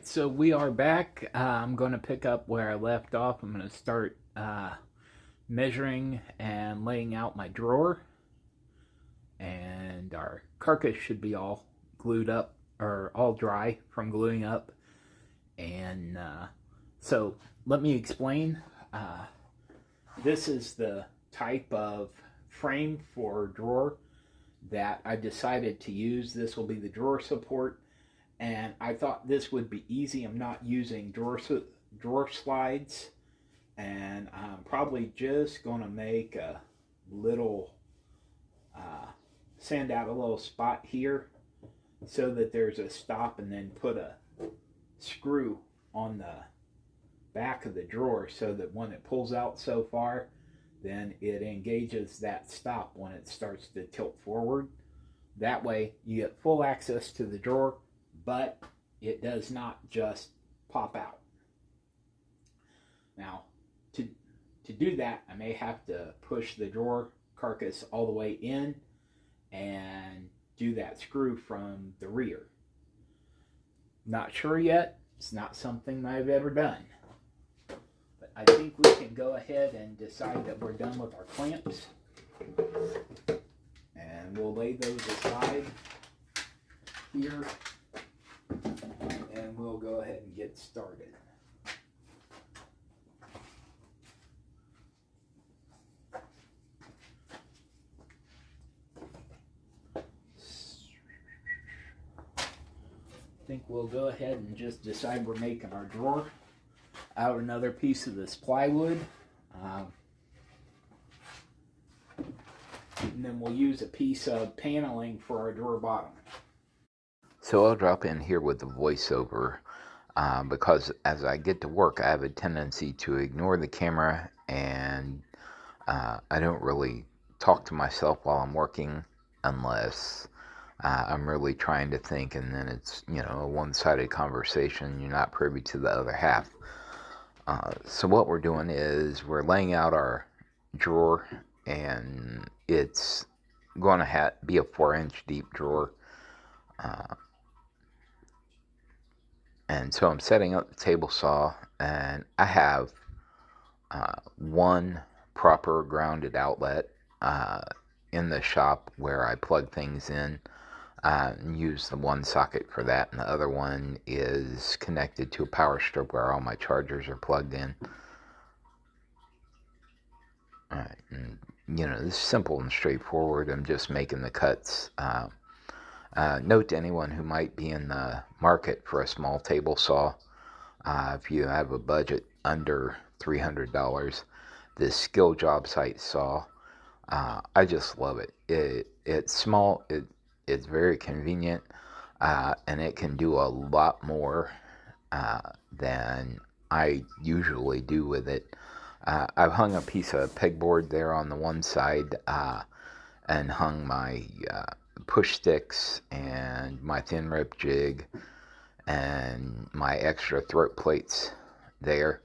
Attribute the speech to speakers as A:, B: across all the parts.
A: So we are back. I'm going to pick up where I left off. I'm going to start measuring and laying out my drawer. And our carcass should be all glued up or all dry from gluing up. And so let me explain. This is the type of frame for drawer that I decided to use. This will be the drawer support. And I thought this would be easy. I'm not using drawer slides, and I'm probably just going to make a little, sand out a little spot here so that there's a stop, and then put a screw on the back of the drawer so that when it pulls out so far, then it engages that stop when it starts to tilt forward. That way you get full access to the drawer, but it does not just pop out. Now, to do that, I may have to push the drawer carcass all the way in and do that screw from the rear. Not sure yet. It's not something I've ever done. But I think we can go ahead and decide that we're done with our clamps. And we'll lay those aside here. And we'll go ahead and get started. I think we'll go ahead and just decide we're making our drawer out of another piece of this plywood. And then we'll use a piece of paneling for our drawer bottom.
B: So I'll drop in here with the voiceover because as I get to work, I have a tendency to ignore the camera, and I don't really talk to myself while I'm working unless I'm really trying to think, and then it's, a one-sided conversation. You're not privy to the other half. So what we're doing is we're laying out our drawer, and it's going to be a 4-inch deep drawer. And so I'm setting up the table saw, and I have one proper grounded outlet in the shop where I plug things in and use the one socket for that, and the other one is connected to a power strip where all my chargers are plugged in. Alright, and this is simple and straightforward. I'm just making the cuts. Note to anyone who might be in the market for a small table saw, if you have a budget under $300, this Skill Job Site saw, I just love it. It's small, it's very convenient, and it can do a lot more than I usually do with it. I've hung a piece of pegboard there on the one side and hung my push sticks and my thin rip jig and my extra throat plates there.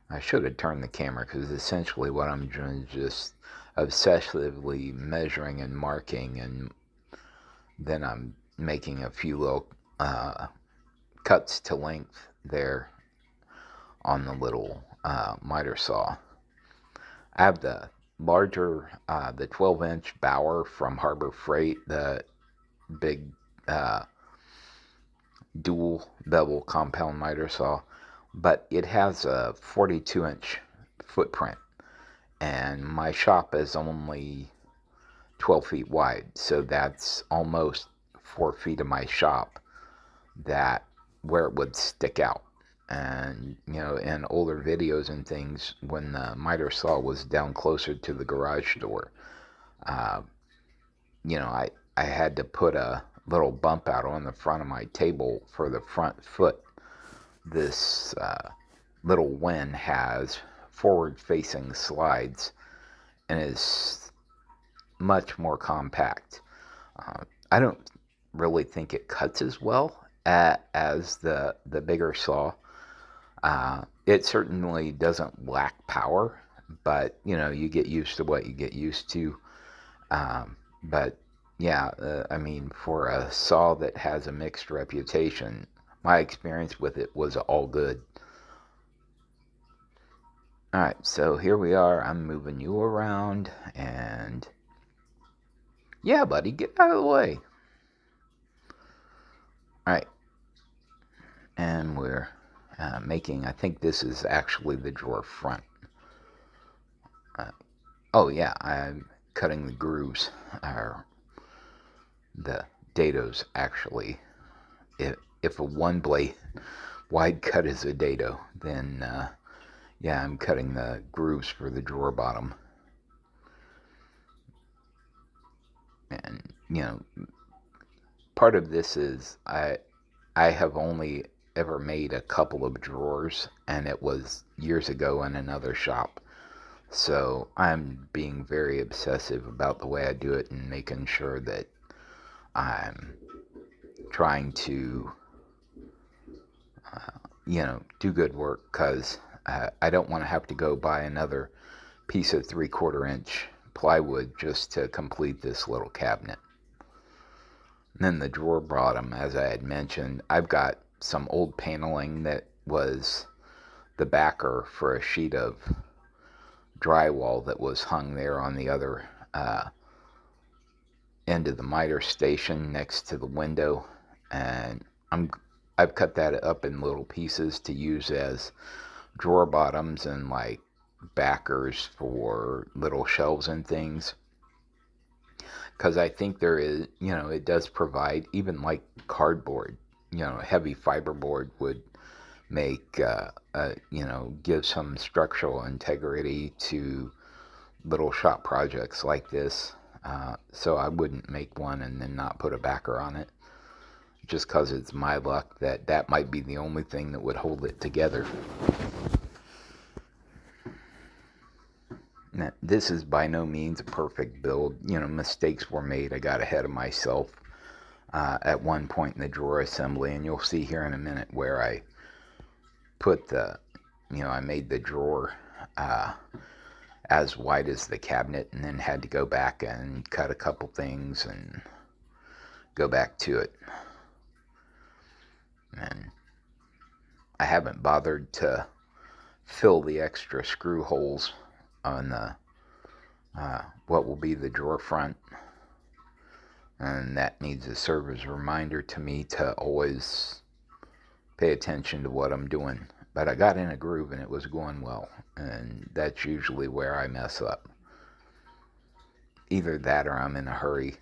B: I should have turned the camera, because essentially what I'm doing is just obsessively measuring and marking, and then I'm making a few little cuts to length there on the little miter saw. I have the larger, the 12-inch Bauer from Harbor Freight, the big dual bevel compound miter saw, but it has a 42-inch footprint, and my shop is only 12 feet wide, so that's almost 4 feet of my shop where it would stick out. And in older videos and things, when the miter saw was down closer to the garage door, I had to put a little bump out on the front of my table for the front foot. This little Wen has forward-facing slides and is much more compact. I don't really think it cuts as well as the bigger saw. It certainly doesn't lack power, but you get used to what you get used to. But yeah, I mean, for a saw that has a mixed reputation, my experience with it was all good. Alright, so here we are. I'm moving you around, and yeah, buddy, get out of the way. Alright, and we're making, I think this is actually the drawer front. Oh yeah, I'm cutting the grooves, or the dados actually. If a one blade wide cut is a dado, then yeah, I'm cutting the grooves for the drawer bottom. And you know, part of this is I have only ever made a couple of drawers, and it was years ago in another shop. So I'm being very obsessive about the way I do it and making sure that I'm trying to, do good work, because I don't want to have to go buy another piece of 3/4 inch plywood just to complete this little cabinet. And then the drawer bottom, as I had mentioned, I've got some old paneling that was the backer for a sheet of drywall that was hung there on the other end of the miter station next to the window, and I've cut that up in little pieces to use as drawer bottoms and like backers for little shelves and things, because I think there is, it does provide, even like cardboard, heavy fiberboard would make, give some structural integrity to little shop projects like this. So I wouldn't make one and then not put a backer on it, just because it's my luck that that might be the only thing that would hold it together. Now, this is by no means a perfect build. Mistakes were made. I got ahead of myself at one point in the drawer assembly, and you'll see here in a minute where I put I made the drawer as wide as the cabinet, and then had to go back and cut a couple things and go back to it. And I haven't bothered to fill the extra screw holes on the what will be the drawer front, and that needs to serve as a reminder to me to always pay attention to what I'm doing. But I got in a groove and it was going well, and that's usually where I mess up. Either that or I'm in a hurry,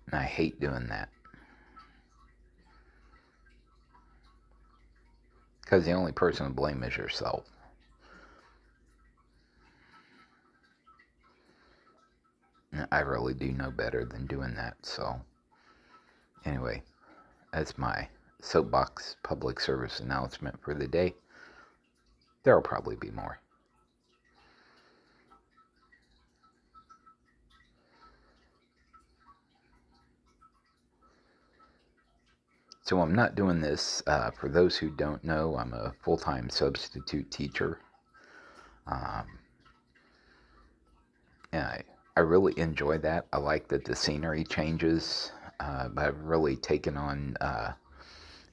B: and I hate doing that, because the only person to blame is yourself. And I really do know better than doing that. So anyway, that's my soapbox public service announcement for the day. There'll probably be more. So I'm not doing this, for those who don't know, I'm a full-time substitute teacher. And I really enjoy that. I like that the scenery changes. I've really taken on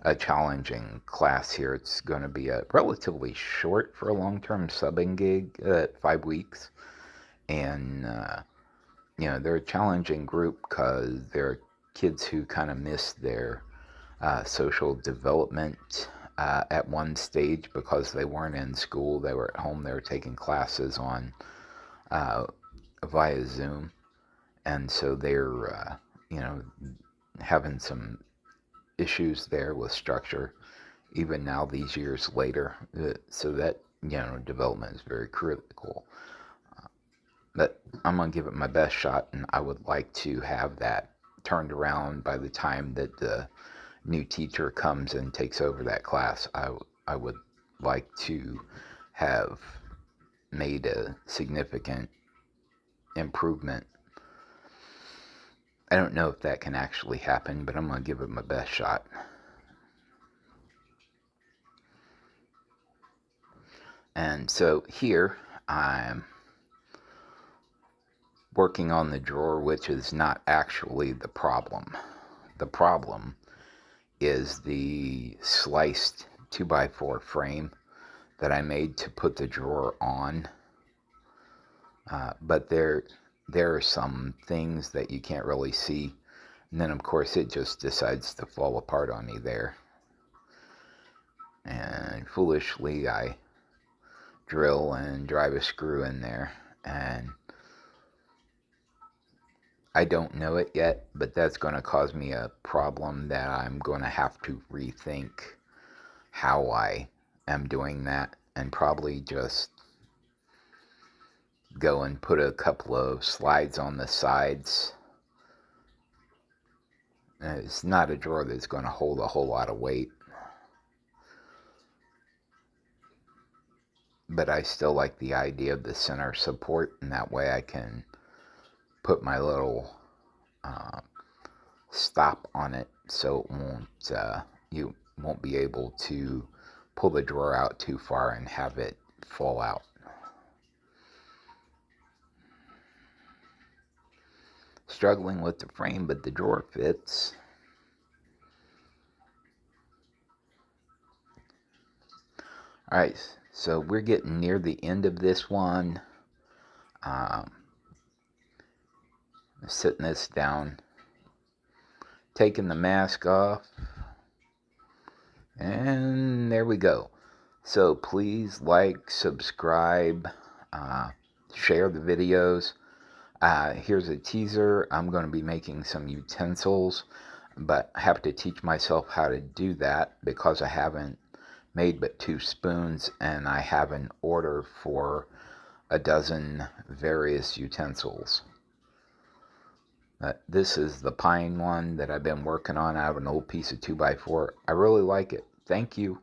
B: a challenging class here. It's going to be a relatively short for a long-term subbing gig at 5 weeks. And, they're a challenging group because they're kids who kind of miss their social development at one stage because they weren't in school. They were at home. They were taking classes on via Zoom, and so they're having some issues there with structure even now these years later. So that development is very critical. But I'm gonna give it my best shot, and I would like to have that turned around by the time that the new teacher comes and takes over that class. I would like to have made a significant improvement. I don't know if that can actually happen, but I'm going to give it my best shot. And so here I'm working on the drawer, which is not actually the problem. The problem is the sliced 2x4 frame that I made to put the drawer on. But there are some things that you can't really see. And then, of course, it just decides to fall apart on me there. And foolishly, I drill and drive a screw in there. And I don't know it yet, but that's going to cause me a problem that I'm going to have to rethink how I am doing that, and probably just go and put a couple of slides on the sides. It's not a drawer that's going to hold a whole lot of weight, but I still like the idea of the center support, and that way I can put my little stop on it, so it won't you won't be able to pull the drawer out too far and have it fall out. Struggling with the frame, but the drawer fits. Alright, so we're getting near the end of this one. Sitting this down, taking the mask off, and there we go. So please like, subscribe, share the videos. Here's a teaser. I'm going to be making some utensils, but I have to teach myself how to do that because I haven't made but 2 spoons, and I have an order for a dozen various utensils. This is the pine one that I've been working on out of an old piece of 2x4. I really like it. Thank you.